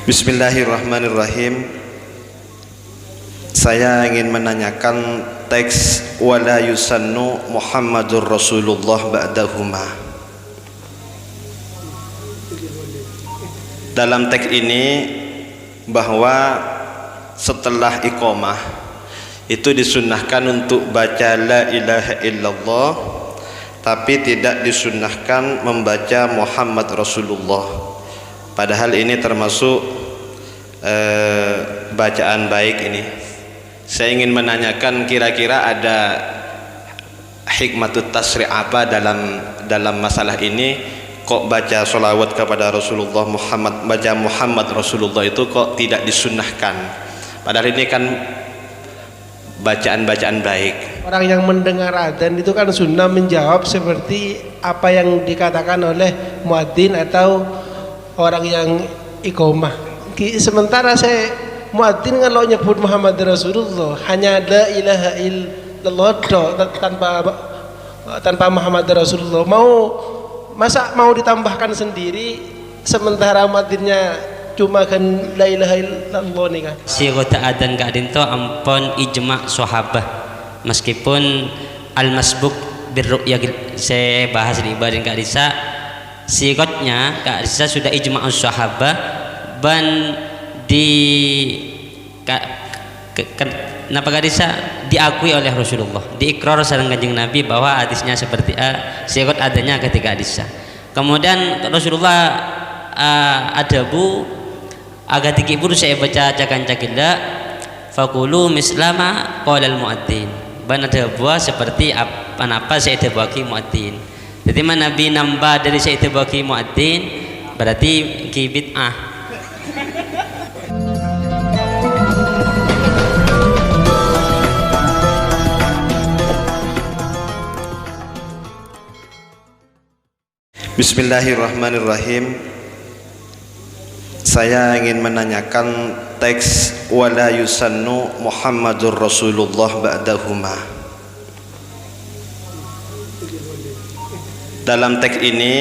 Bismillahirrahmanirrahim. Saya ingin menanyakan teks wala yusannu Muhammadur Rasulullah ba'dahuma. Dalam teks ini bahwa setelah iqamah itu disunnahkan untuk baca la ilaha illallah, tapi tidak disunnahkan membaca Muhammad Rasulullah. Padahal ini termasuk bacaan baik ini. Saya ingin menanyakan, kira-kira ada hikmatut tasri' apa dalam masalah ini? Kok baca sholawat kepada Rasulullah Muhammad, baca Muhammad Rasulullah itu kok tidak disunnahkan? Padahal ini kan bacaan-bacaan baik. Orang yang mendengar adzan itu kan sunnah menjawab seperti apa yang dikatakan oleh muadzin atau orang yang iqamah. Sementara saya muadzin kalau nyebut Muhammad Rasulullah hanya la ilaha illallah tanpa Muhammad Rasulullah. Masa mau ditambahkan sendiri sementara muadzinnya cuma kan la ilaha illallah nih kan. Sighata adzan ka'adin to ampun ijma' sahabah. Meskipun al-masbuk birru'ya saya bahas di ibadah Kak Risa, sigotnya Kak Risa sudah ijma' sahabah ban di kenapa Kak Risa diakui oleh Rasulullah, diikrar sareng Kanjeng Nabi bahwa hadisnya seperti sigot adanya ketika hadisnya. Kemudian Rasulullah adabu agak tikipur saya baca cakan-cakilla fakulu mislama qolal muadzin. Ban ada buah seperti apa saya bagi muadzin. Jadi mana Nabi nambah dari saya bagi muadzin berarti bid'ah. Bismillahirrahmanirrahim. Saya ingin menanyakan teks wala yusannu Muhammadur Rasulullah ba'dahuma. Dalam teks ini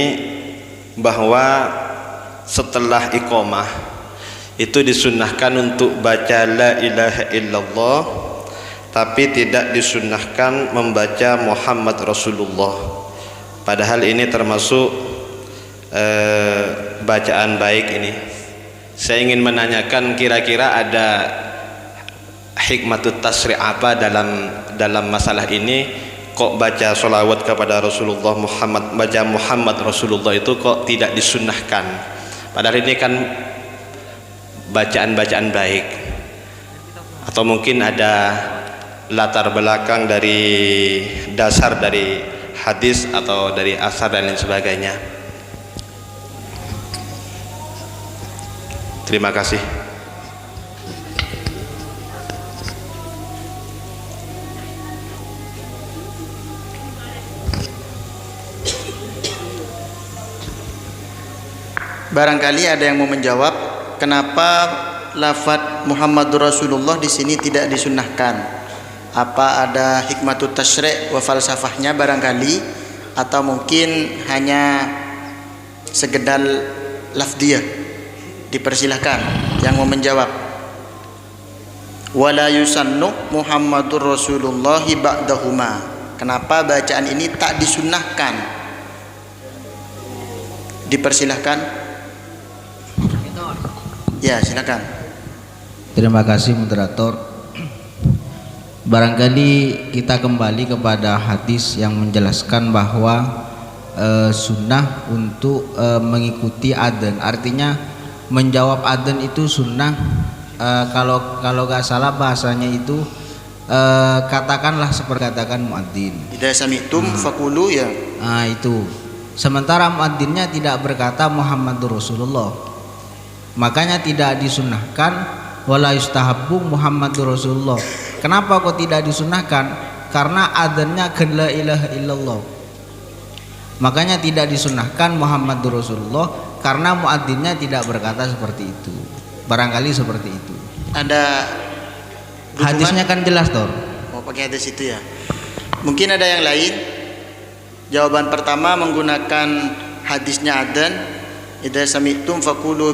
bahwa setelah iqamah itu disunnahkan untuk baca la ilaha illallah, tapi tidak disunnahkan membaca Muhammad Rasulullah. Padahal ini termasuk bacaan baik ini. Saya ingin menanyakan, kira-kira ada hikmatut tasri' apa dalam masalah ini? Kok baca sholawat kepada Rasulullah Muhammad, baca Muhammad Rasulullah itu kok tidak disunnahkan? Padahal ini kan bacaan-bacaan baik. Atau mungkin ada latar belakang dari dasar dari hadis atau dari asar dan lain sebagainya. Terima kasih. Barangkali ada yang mau menjawab kenapa lafadz Muhammadur Rasulullah di sini tidak disunnahkan. Apa ada hikmatut tasyri' wa falsafahnya barangkali, atau mungkin hanya sekedar lafdiyah? Dipersilahkan yang mau menjawab. Wala yusannu Muhammadur Rasulullah ba'dahuma. Kenapa bacaan ini tak disunnahkan? Dipersilahkan. Ya, silakan. Terima kasih moderator. Barangkali kita kembali kepada hadis yang menjelaskan bahwa sunnah untuk mengikuti adzan. Artinya menjawab adzan itu sunnah. Kalau nggak salah bahasanya itu katakanlah seperti katakan muadzin. Idza sami'tum faqulu ya. Nah itu. Sementara muadzinnya tidak berkata Muhammadur Rasulullah, makanya tidak disunnahkan wala yustahabbu Muhammadur Rasulullah. Kenapa kok tidak disunnahkan? Karena adzannya la ilaha illallah. Makanya tidak disunnahkan Muhammadur Rasulullah karena muadzinnya tidak berkata seperti itu. Barangkali seperti itu. Ada hadisnya kan jelas toh. Oh, pakai hadis itu ya. Mungkin ada yang lain. Jawaban pertama menggunakan hadisnya adzan. Idza sami'tum faqulu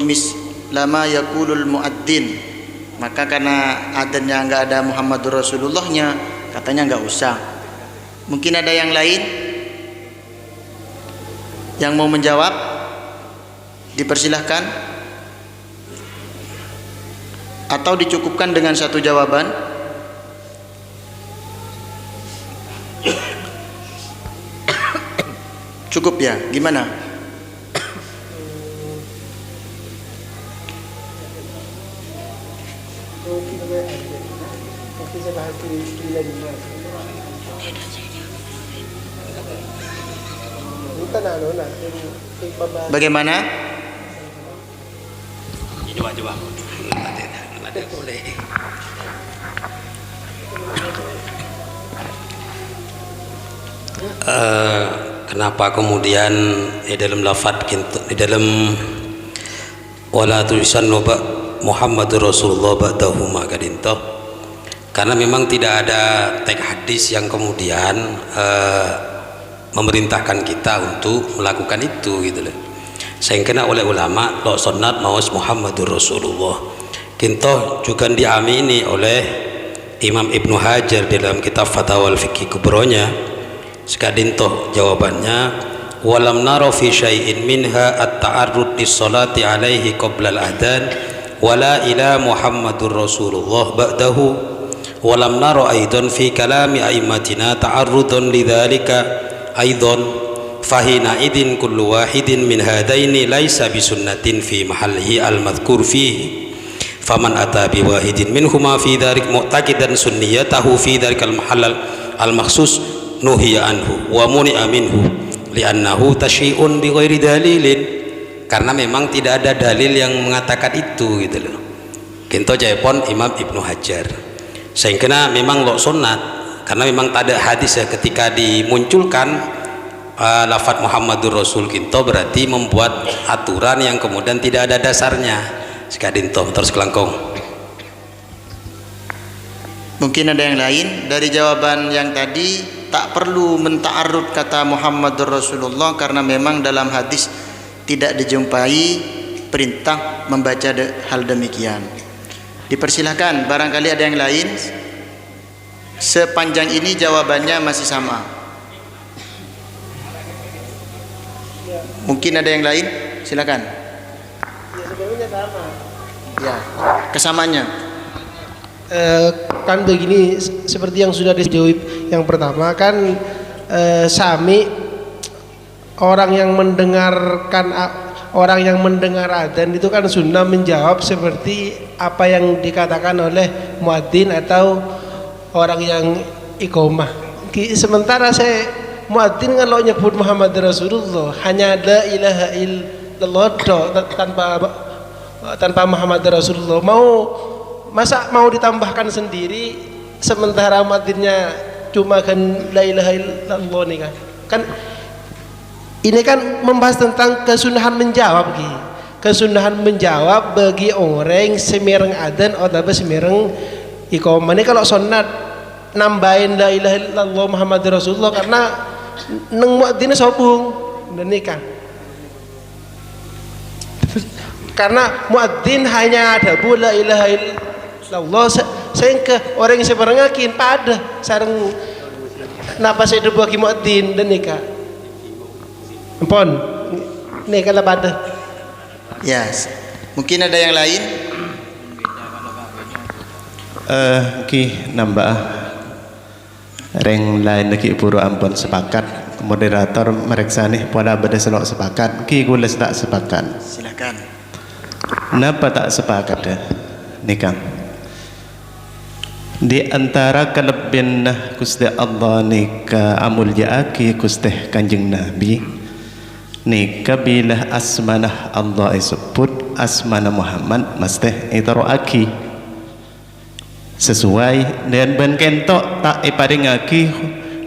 lama yaqulul muadzin. Maka karena adzannya enggak ada Muhammadur Rasulullahnya, katanya enggak usah. Mungkin ada yang lain yang mau menjawab? Dipersilahkan. Atau dicukupkan dengan satu jawaban? Cukup ya? Gimana? Bagaimana? Coba. Kenapa kemudian di dalam lafaz di dalam wala tulisan Muhammadur Rasulullah ba'dahu maka dinto, karena memang tidak ada teks hadis yang kemudian memerintahkan kita untuk melakukan itu gitu loh. Sehingga oleh ulama lo sunnat maus Muhammadur Rasulullah kinto juga diamini oleh Imam Ibnu Hajar dalam kitab Fatawal Fikih Kubronya. Sekadinto jawabannya, walam naro fi syai'in minha at-ta'arrud lis-salati alaihi qabla al-adhan wala ila Muhammadur Rasulullah ba'dahu walam naro aidan fi kalami a'immatina ta'arrudun lidzalika aidan fahina idin kullu wahidin min hadaini laisa bisunnatin fi mahallihi al-madhkur fihi faman ata bi wahidin minhuma fi dzalik mu'taqidan sunniyatahu fi dzalikal mahall al-makhsus nuhiya anhu wa muni'a minhu li'annahu tasyi'un bi ghairi dalilin, karena memang tidak ada dalil yang mengatakan itu gitu loh. Kinto jaipon Imam Ibnu Hajar. Sehingga memang lo sunnat karena memang tak ada hadis ya ketika dimunculkan lafaz Muhammadur Rasul kinto berarti membuat aturan yang kemudian tidak ada dasarnya. Sekadinto terus kelangkong. Mungkin ada yang lain dari jawaban yang tadi. Tak perlu menta'arrud kata Muhammadur Rasulullah karena memang dalam hadis tidak dijumpai perintah membaca hal demikian. Dipersilahkan, barangkali ada yang lain. Sepanjang ini jawabannya masih sama. Mungkin ada yang lain? Silakan. Ya sebenarnya sama. Ya, kesamanya. Kan begini, seperti yang sudah dijawab yang pertama kan sami orang yang mendengar adzan itu kan sunnah menjawab seperti apa yang dikatakan oleh muadzin atau orang yang iqomah. Sementara saya muadzin kalau nyebut Muhammad Rasulullah hanya la ilaha illallah tanpa Muhammad Rasulullah, masa mau ditambahkan sendiri sementara muadzinnya cuma kan la ilaha illallah nih kan ini kan membahas tentang kesunahan menjawab gitu. Kesunahan menjawab bagi orang semereng adzan atau semereng iqamah. Ini kalau sunat nambahin la ilaha illallah Muhammad Rasulullah karena neng muadzinnya sobung dan nikah. Karena muadzin hanya ada la ilaha illallah Allah sehingga orang yang sebarengakin pada sareng napa saya debu ki muadzin dan nikah ampun nikah lah pada yes. Mungkin ada yang lain ki nambah reng lain lagi puru ampun sepakat moderator meriksa nih pada beda selok sepakat ki gula tak sepakat silakan. Kenapa tak sepakat ya nikah? Di antara kelebihan Gusti Allah nika amul jaaki Gusti Kanjeng Nabi nika bila asmanah Allah disebut asmanah Muhammad mesti itaroaki sesuai dan ben kentok tak iparingaki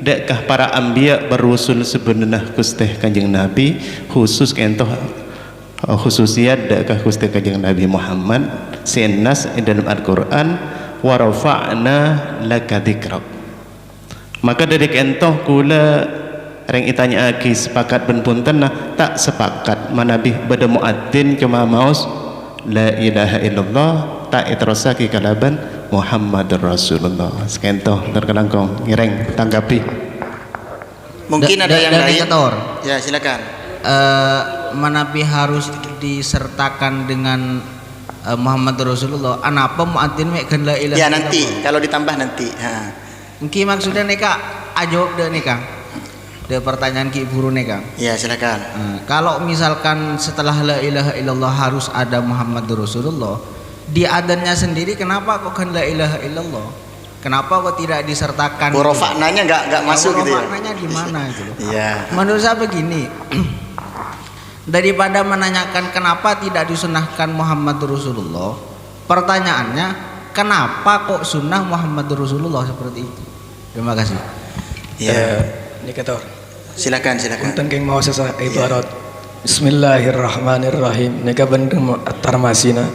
dekkah para anbiya berusul sebenarnya Gusti Kanjeng Nabi khusus kentok khususiyat dekkah Gusti Kanjeng Nabi Muhammad sinas dalam Al-Qur'an wa rafa'na laka dzikrak. Maka dari kentoh kula reng itanya aki sepakat ben punten tak sepakat manabi beda muadzin cuma maus la ilaha illallah tak terosaki kalaban Muhammadur Rasulullah. Sekento terkelangkong ngireng tanggapi. Mungkin ada yang lain. Tor. Ya, silakan. Manapi harus disertakan dengan Muhammad Rasulullah. Anapa muadzin mek kan la ilaha Ya nanti kalau ditambah nanti. Mungkin maksudnya neka ajawab deh neka. De pertanyaan ki guru neka. Ya, silakan. Kalau misalkan setelah la ilaha illallah harus ada Muhammad Rasulullah, di adannya sendiri kenapa kok kan la ilaha illallah? Kenapa kok tidak disertakan? Warofaknanya nggak masuk gitu ya. Warofaknanya di mana itu loh. Iya. Menurut saya begini. Daripada menanyakan kenapa tidak disunahkan Muhammad Rasulullah, pertanyaannya kenapa kok sunnah Muhammad Rasulullah seperti itu? Terima kasih. Ya. Nikator. Silakan. Punten keng mau sesa ibarat. Bismillahirrahmanirrahim. Nika bendeng tarmasina.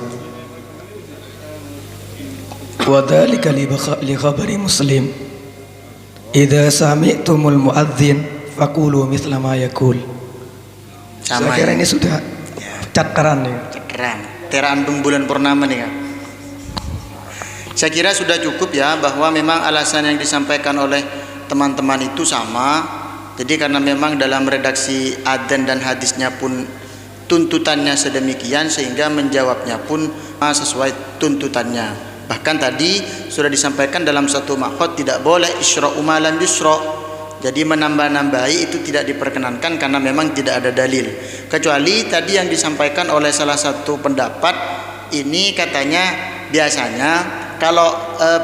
Wa dzalika li khabari Muslim. Idza sami'tumul muadzin faqulu mithla ma yaqul. Saya kira ini sudah cakaran nih. Cakaran. Terandung bulan purnama nih kan. Saya kira sudah cukup ya, bahwa memang alasan yang disampaikan oleh teman-teman itu sama. Jadi karena memang dalam redaksi adzan dan hadisnya pun tuntutannya sedemikian, sehingga menjawabnya pun sesuai tuntutannya. Bahkan tadi sudah disampaikan dalam satu makhot tidak boleh isyra'u ma lam yusra'. Jadi menambah-nambahi itu tidak diperkenankan karena memang tidak ada dalil. Kecuali tadi yang disampaikan oleh salah satu pendapat ini, katanya biasanya kalau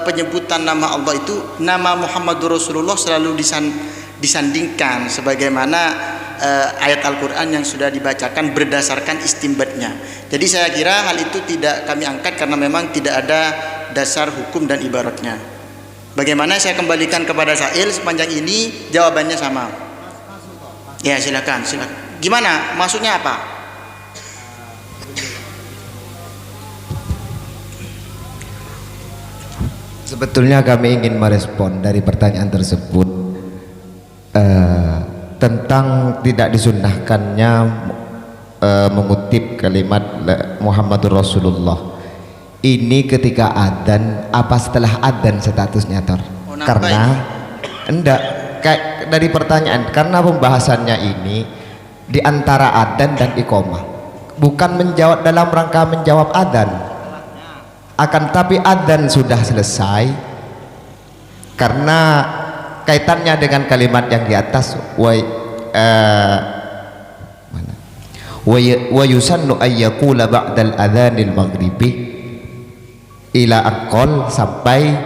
penyebutan nama Allah itu nama Muhammadur Rasulullah selalu disandingkan sebagaimana ayat Al-Quran yang sudah dibacakan berdasarkan istimbatnya. Jadi saya kira hal itu tidak kami angkat karena memang tidak ada dasar hukum dan ibaratnya. Bagaimana, saya kembalikan kepada Sail sepanjang ini jawabannya sama. Ya, silakan. Gimana? Maksudnya apa? Sebetulnya kami ingin merespon dari pertanyaan tersebut tentang tidak disunnahkannya mengutip kalimat Muhammadur Rasulullah. Ini ketika adzan apa setelah adzan statusnya Tor? Karena enggak kayak dari pertanyaan, karena pembahasannya ini di antara adzan dan iqamah, bukan menjawab dalam rangka menjawab adzan, akan tapi adzan sudah selesai karena kaitannya dengan kalimat yang di atas wa yusannu ayyaqula ba'dal adzanil maghribi ila aqol sampai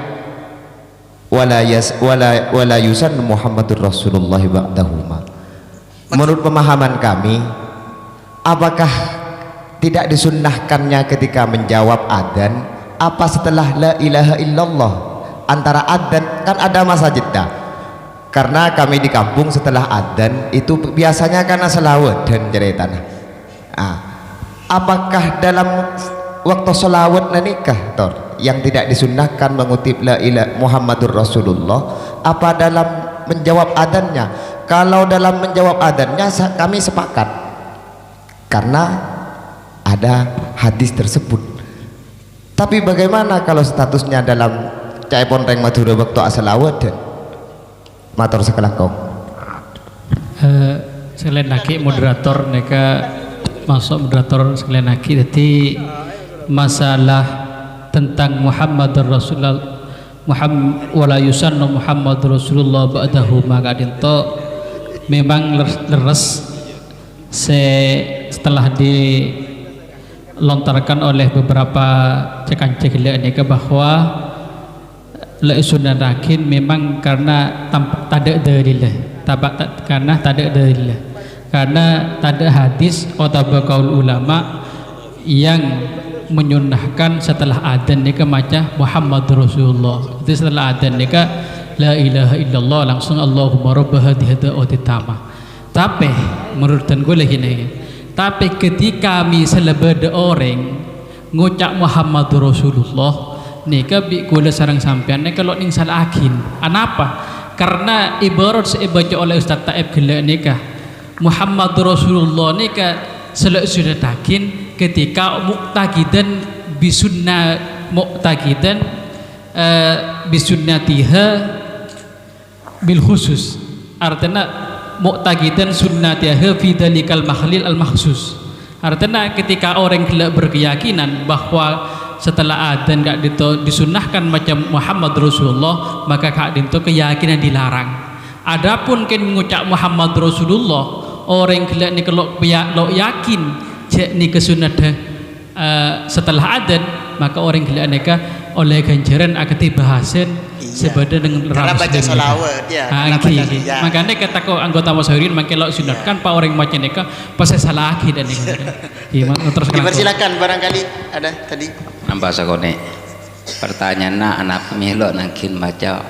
wala yusan Muhammadur Rasulullah ba'dahuma. Menurut pemahaman kami, apakah tidak disunnahkannya ketika menjawab adzan apa setelah la ilaha illallah? Antara adzan kan ada masa jeda. Karena kami di kampung setelah adzan itu biasanya karena selawat dan jeritan. Apakah dalam waktu selawat nikah Tor yang tidak disunnahkan mengutip la ilaha Muhammadur Rasulullah apa dalam menjawab adzannya? Kalau dalam menjawab adzannya kami sepakat karena ada hadis tersebut. Tapi bagaimana kalau statusnya dalam cai ponreng Madura waktu asalawat dan matur sekelangkong? Sekalian lagi moderator neka masuk moderator sekalian lagi, jadi masalah tentang Muhammadur Rasulullah wala yusannu Muhammadur Rasulullah ba'dahu maka dinto memang leres setelah dilontarkan oleh beberapa cekak-cekak ini bahwa la sunanakin memang karena tak ada dalil, karena tak ada dalil, karena tak ada hadis atau qaul ulama yang menyunahkan setelah adzan nika maca Muhammadur Rasulullah. Itu setelah adzan nika la ilaha illallah langsung Allahumma rabb hadhihi da'wati tamah. Tapi menurut gue lagi nih, tapi ketika misalnya ada orang ngucap Muhammadur Rasulullah nika bi kula sareng sampean nika kalau ning salah akin. Anapa? Karena ibarat sebaca oleh Ustaz Taib gila nika Muhammadur Rasulullah nika selak sunatakin ketika muqtaqidan bisunnatiha bil khusus, artinya muqtaqidan sunnatiha fi dalikal mahlil al makhsus, artinya ketika orang berkeyakinan bahwa setelah adzan gak disunahkan macam Muhammad Rasulullah, maka kak dinto keyakinan dilarang. Adapun kan mengucap Muhammad Rasulullah, orang kelak ni kalau yakin cek ni kesunat setelah adzan, maka orang kelak neka oleh ganjaran akati bahasan sebeda dengan karena baca salawat ya. Makanya kata ko anggota musyawirin makin lo sunatkan pak orang macam neka pasal salah lagi dan terus dipersilakan barangkali ada tadi. Nampak sakone pertanyaan anak melo nangkin baca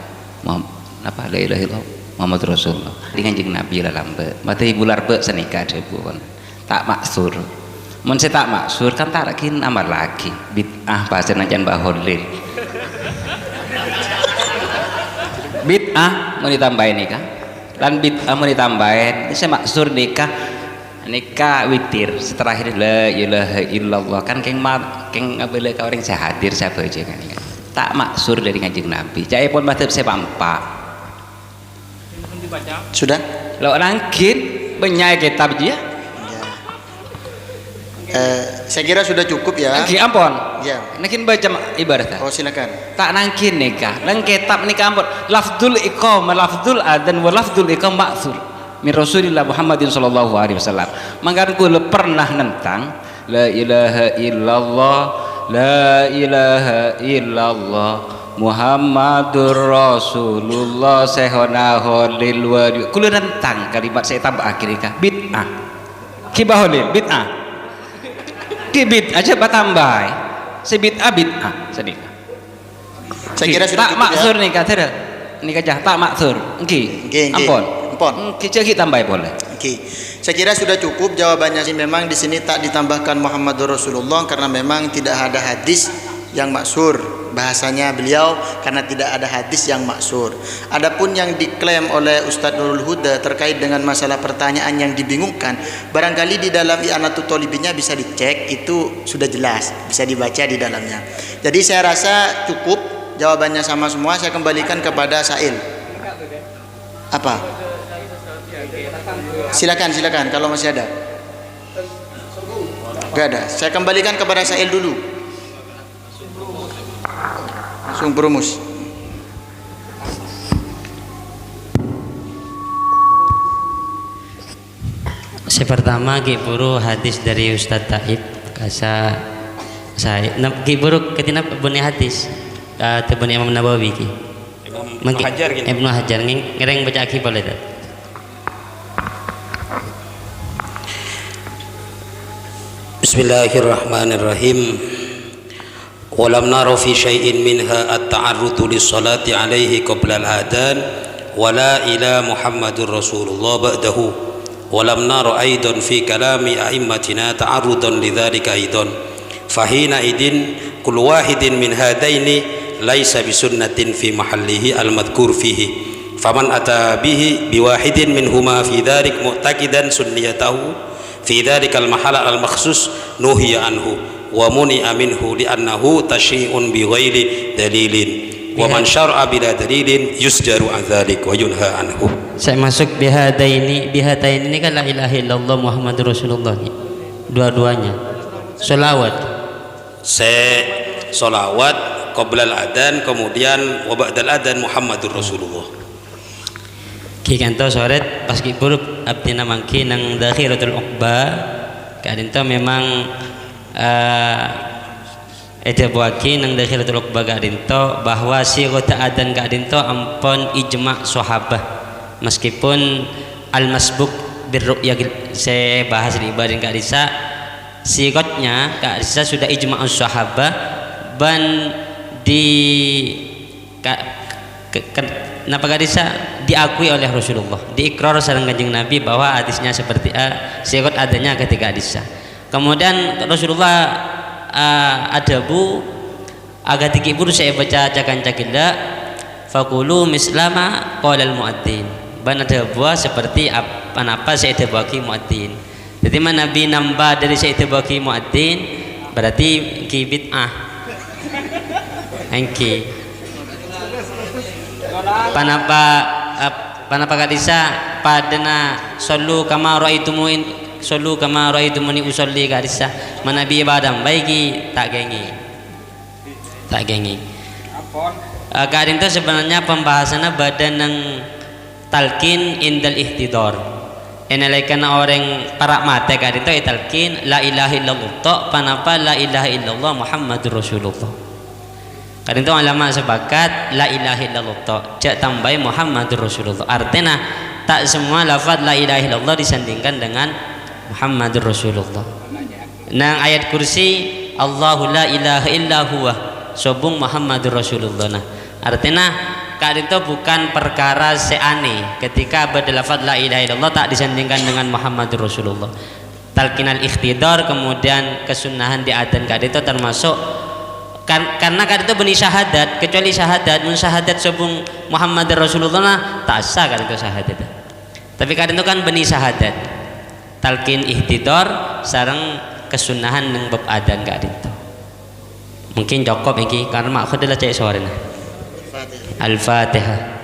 apa la ilaha illallah Muhammad Rasulullah dengan jeng Nabi lah lambe mati bular be senikah debuan tak maksur mun se tak maksur kan tak rakin amal lagi bid'ah bahasa najan baholil bid'ah mau ditambahin nikah dan bid'ah mau ditambahin saya maksur nikah witir setelah ini la ilaha illallah kan keng ngabele ka orang saya hadir saya baca kan tak maksur dari kanjeng Nabi jaya pun madhab saya pampak sudah lo nangkin benyai kitab dia saya kira sudah cukup ya. Nangkin ampun ya nangkin baca ibarat oh silakan tak nangkin nikah nang kitab nikah ampun lafdul iqamah lafdul adzan wa lafdul iqamah ma'thur min Rasulillah Muhammadin sallallahu alaihi wasallam. Mangkan ku pernah nentang la ilaha illallah la ilaha illallah Muhammadur Rasulullah sehona holil wadi. Ku nentang kalimat saya tambah akhirnya bid'ah. Kibaholil bid'ah. Ki bid'ah aja tambah. Sebid'ah bid'ah sedikit. Saya kira sudah tak maksur ya. Nikah tidak. Nikah jah tak maksur. Nggih. Ampun. Kita tambah boleh. Saya kira sudah cukup jawabannya sih, memang di sini tak ditambahkan Muhammadur Rasulullah karena memang tidak ada hadis yang maksur bahasanya beliau karena tidak ada hadis yang maksur. Adapun yang diklaim oleh Ustadz Nurul Huda terkait dengan masalah pertanyaan yang dibingungkan, barangkali di dalam I'anatul Thalibinnya bisa dicek, itu sudah jelas, bisa dibaca di dalamnya. Jadi saya rasa cukup jawabannya sama semua. Saya kembalikan kepada Sail. Apa? Silakan kalau masih ada. Gak ada. Saya kembalikan kepada Sail dulu. Langsung berumus. Pertama Giburu hadis dari Ustadz Taib kasa saya Giburu ketina bunyi hadis tebuni Imam Nawawi ki Ibnu Hajar ngereng baca aki boleh tak? Bismillahirrahmanirrahim. Walam nara fi syai'in minha at-ta'arrudu lis-salati alaihi qabla al-adhan wala ila Muhammadur Rasulullah ba'dahu. Walam nara aidan fi kalami a'immatina ta'arrudan lidzalika aidan. Fahina idin kul wahidin min hadaini laisa bisunnatin fi mahallihi al-madhkur fihi. Faman ata bihi biwahidin minhuma fi dzalik mu'taqidan sunniyatahu fi dzalikal mahal al makhsus nuhiya anhu wa muni'a minhu li'annahu tasyi'un bi ghairi dalilin wa man syar'a bila dalilin yusjaru an dzalik wa yunha anhu. Saya masuk bihadaini ini kan la ilaha illallah Muhammadur Rasulullah, dua-duanya selawat. Solawat qabla al-adzan kemudian wa ba'dal adzan Muhammadur Rasulullah. Ki kanto soret pas ki buruk abdina mangki nang dakhiratul uqba kadinto memang ada buaki nang dakhiratul uqba kadinto bahwa si kota adzan kadinto ampun ijma' sahabah meskipun al-masbuk birru'ya saya bahas di ibadah Kak Risa sikotnya Kak Risa sudah ijma' sahabah ban di Napa Kak Risa diakui oleh Rasulullah, diikrar sareng Kanjeng Nabi bahwa hadisnya seperti sikot adanya ketika hadisnya. Kemudian Rasulullah adabu agak tikibur saya baca cakan-cakila fakulu mislama qala al muadzin. Ban ada buah seperti apa saya ada bagi muadzin. Jadi mana Nabi nambah dari saya itu bagi muadzin berarti ki bid'ah. Engki. Panapa kadisa padana sallu kama ra'aitumuni usolli kadisa manabi badam baiki tak gengi. Kadin itu sebenarnya pembahasannya badan yang talqin indal ihtidar. Enalaikan orang para mate kadin itu talqin la ilaha illallah tok panapa la ilaha illallah Muhammadur Rasulullah. Kadin itu ulama sepakat la ilaha illallah tok jak tambahi Muhammadur Rasulullah. Artinya tak semua lafaz la ilaha illallah disandingkan dengan Muhammadur Rasulullah. Nang ayat kursi Allahu la ilaha illa huwa sobung Muhammadur Rasulullah. Nah, artinya itu bukan perkara seaneh ketika berlafaz la ilaha illallah tak disandingkan dengan Muhammadur Rasulullah. Talqinal ikhtidar kemudian kesunahan di adzan itu termasuk karena itu benih syahadat, kecuali syahadat syahadat sebung Muhammadur Rasulullah nah, tak sah itu syahadat. Tapi itu kan benih syahadat. Talqin ikhtidar sareng kesunahan nang bab adzan itu. Mungkin cukup iki karena maksud adalah cek suaranya. Al-Fatihah.